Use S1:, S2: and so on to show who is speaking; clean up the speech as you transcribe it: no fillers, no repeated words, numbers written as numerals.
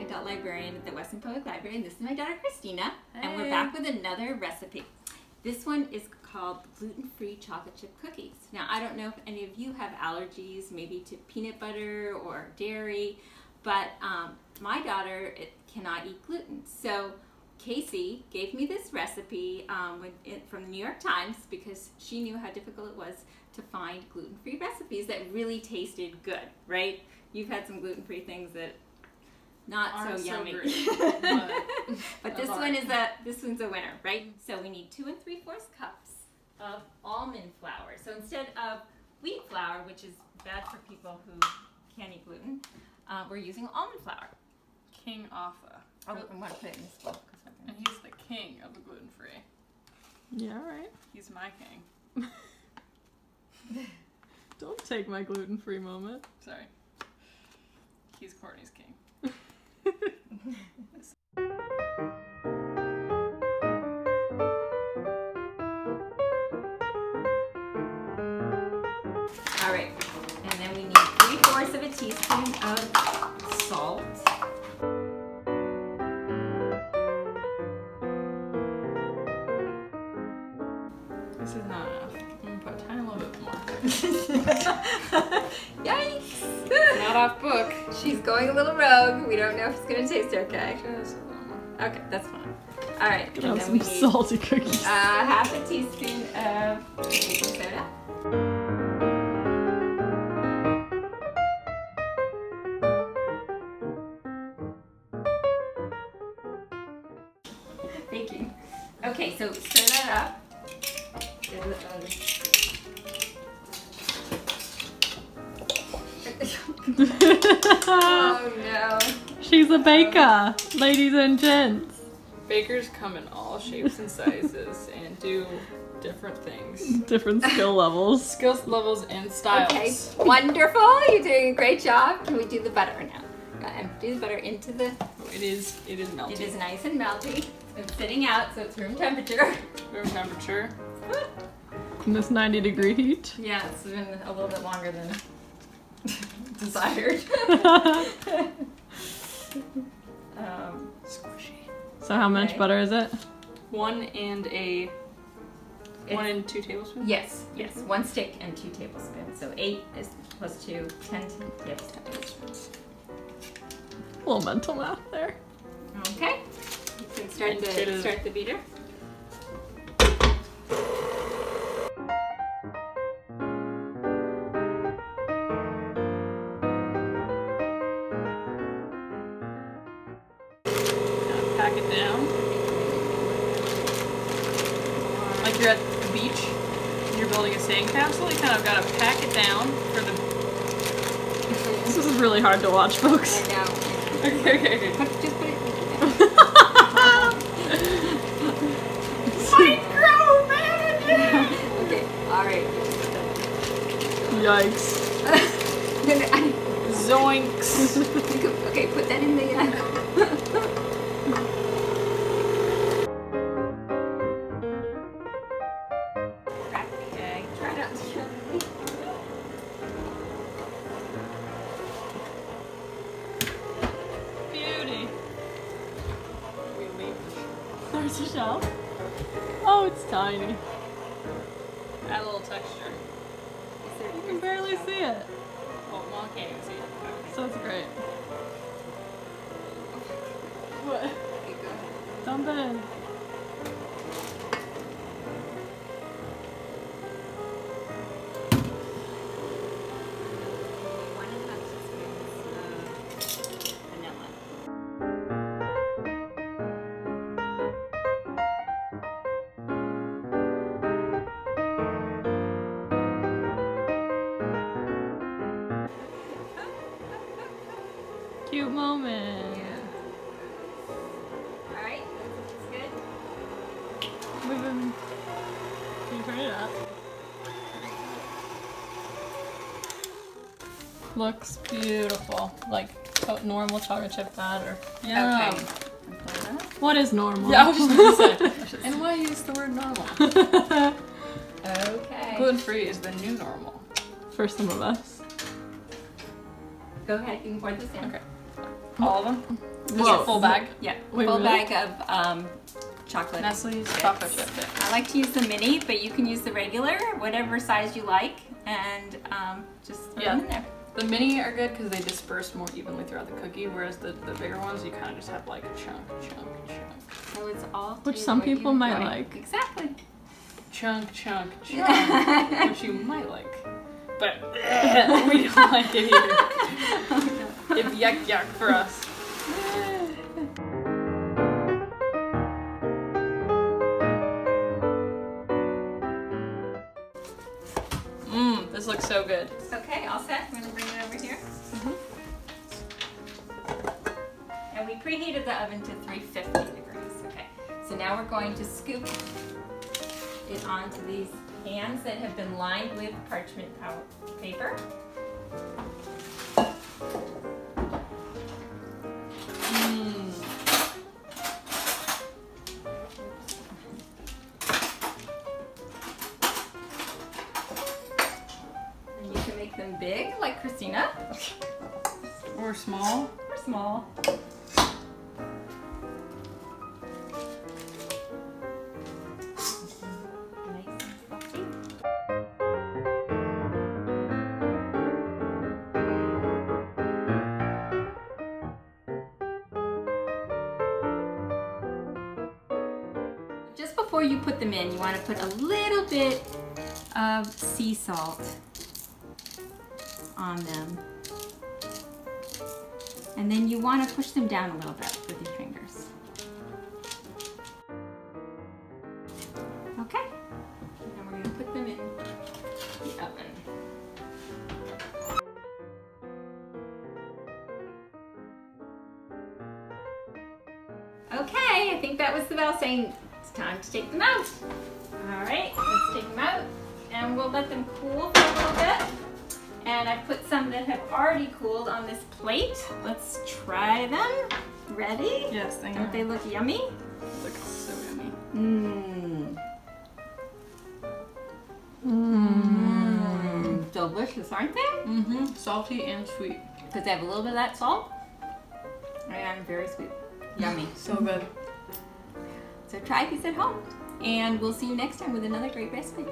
S1: Adult Librarian at the Western Public Library, and this is my daughter Christina,
S2: Hey.
S1: and we're back with another recipe. This one is called gluten-free chocolate chip cookies. Now, I don't know if any of you have allergies, maybe to peanut butter or dairy, but my daughter cannot eat gluten. So Casey gave me this recipe from the New York Times because she knew how difficult it was to find gluten-free recipes that really tasted good, right? You've had some gluten-free things that not so yummy.
S2: Great,
S1: but this one's a winner, right? So we need 2 3/4 cups of almond flour. So instead of wheat flour, which is bad for people who can't eat gluten, we're using almond flour.
S2: King Offa.
S1: Oh, I want to put it in this bowl.
S2: And he's the king of the gluten-free.
S3: Yeah, all right.
S2: He's my king.
S3: Don't take my gluten-free moment.
S2: Sorry. He's Courtney's king.
S1: All right, and then we need 3/4 of a teaspoon of salt.
S2: This is not enough. I'm gonna put a tiny little bit more.
S1: Yikes!
S2: Not off book.
S1: She's going a little rogue. We don't know if it's gonna taste okay.
S2: Just a little more.
S1: Okay, that's fine. All right,
S3: Gonna
S1: and
S3: have
S1: then
S3: some
S1: we need
S3: salty cookies.
S1: half a teaspoon of baking soda. Baking. Okay, so stir that up. Oh no.
S3: She's a baker, ladies and gents.
S2: Bakers come in all shapes and sizes and do different things.
S3: Different skill levels.
S2: Skills levels and styles.
S1: Okay, wonderful. You're doing a great job. Can we do the butter now? Do the butter into the...
S2: It is melty.
S1: It is nice and melty. It's sitting out, so it's room temperature.
S2: Room temperature.
S3: In this 90-degree heat.
S1: Yeah, it's been a little bit longer than desired.
S2: Squishy.
S3: So how much butter is it?
S2: 1 and 2 tablespoons?
S1: Yes, 1 stick and 2 tablespoons. So 8 is plus 2, 10 tablespoons.
S3: A little mental math there.
S1: Okay, you can start the beater.
S2: Pack it down. Like you're at the beach and you're building a sandcastle, you kind of gotta pack it down for the...
S3: This is really hard to watch, folks.
S1: I know.
S2: Okay.
S1: Just put it
S2: Micro man!
S1: Okay, alright.
S3: Yikes.
S2: Zoinks.
S1: Okay, put that in the... Okay, try not to kill me.
S2: Beauty.
S3: There's a shell. Oh, it's tiny.
S2: Add a little texture.
S3: You can barely see it.
S2: Oh, well, I can't even see it.
S3: So it's great. What?
S1: Okay, go ahead.
S3: Dump it in. Cute moment.
S1: Yeah. Alright, that's good.
S3: Can you turn it up? Looks beautiful. Like normal chocolate chip batter. Yeah.
S1: Okay.
S3: What is normal?
S2: Yeah, I was just gonna say. And why use the word normal?
S1: Okay.
S2: Gluten-free is the new normal.
S3: For some of us.
S1: Go ahead, you can pour this in.
S2: Okay. All of them? Just
S1: Yes.
S2: a full bag?
S1: Yeah,
S3: Wait,
S1: full
S3: really?
S1: bag of chocolate.
S2: Nestle's
S1: chips.
S2: chocolate chip.
S1: I like to use the mini, but you can use the regular, whatever size you like, and just throw them in there.
S2: The mini are good because they disperse more evenly throughout the cookie, whereas the bigger ones, you kind of just have like a chunk.
S1: So it's all
S3: Which
S1: to
S3: some
S1: what you
S3: people might
S1: enjoy.
S3: like.
S1: Exactly.
S2: Chunk, which you might like. But we don't like it either. It's yuck for us. This looks so good.
S1: Okay, all set. I'm going to bring it over here. And we preheated the oven to 350 degrees. Okay, so now we're going to scoop it onto these pans that have been lined with parchment paper. And you can make them big, like Christina,
S2: Or small.
S1: or small. Nice and fluffy. Just before you put them in, you want to put a little bit of sea salt on them. And then you want to push them down a little bit with your fingers. Okay, and then we're going to put them in the oven. Okay, I think that was the bell saying it's time to take them out. All right, let's take them out and we'll let them cool for a little bit. And I put some that have already cooled on this plate. Let's try them. Ready?
S2: Yes, thank you.
S1: Don't they look yummy?
S2: Look so yummy.
S1: Delicious, aren't they?
S2: Mm-hmm. Salty and sweet.
S1: Because they have a little bit of that salt and very sweet. Yummy.
S2: So good.
S1: So try these at home. And we'll see you next time with another great recipe.